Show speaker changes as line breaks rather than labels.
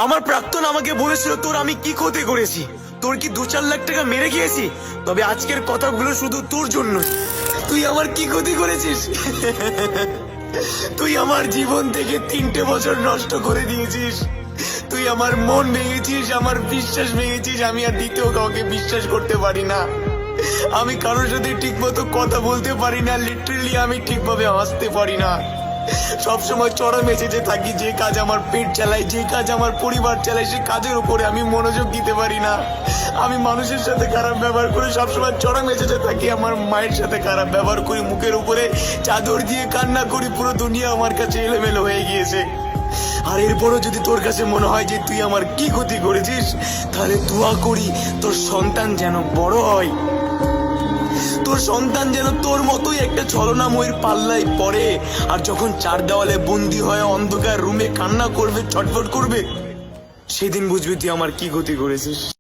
আমার প্রাক্তন আমাকে বলেছিল তোর আমি কি ক্ষতি করেছি, তোর কি 2-4 লাখ টাকা মেরে গিয়েছি। তবে আজকের কথাগুলো শুধু তোর জন্য। তুই আমার কি ক্ষতি করেছিস? তুই আমার জীবন থেকে 3টে বছর নষ্ট করে দিয়েছিস। তুই আমার মন ভেঙেছিস, আমার বিশ্বাস ভেঙেছিস। আমি আর দ্বিতীয় কাউকে বিশ্বাস করতে পারি না। আমি কারোর সাথে ঠিক মতো কথা বলতে পারি না। লিটারেলি আমি ঠিকভাবে হাসতে পারি না। সবসময় চড়া মেসেজে থাকি। যে কাজ আমার পেট চালায়, যে কাজ আমার পরিবার চালায়, সে কাজের উপরে আমি মনোযোগ দিতে পারি না। আমি মানুষের সাথে খারাপ ব্যবহার করি, সবসময় চড়া মেসেজে থাকি। আমার মায়ের সাথে খারাপ ব্যবহার করি, মুখের উপরে চাদর দিয়ে কান্না করি। পুরো দুনিয়া আমার কাছে এলোমেলো হয়ে গিয়েছে। আর এরপরও যদি তোর কাছে মনে হয় যে তুই আমার কি ক্ষতি করেছিস, তাহলে দোয়া করি তোর সন্তান যেন বড় হয়, তোর সন্তান যেন তোর মতোই একটা ছলনাময়ীর পাল্লায় পড়ে। আর যখন 4 দেওয়ালে বন্দি হয়ে অন্ধকার রুমে কান্না করবে, ছটফট করবে, সেদিন বুঝবি তুই আমার কি ক্ষতি করেছিস।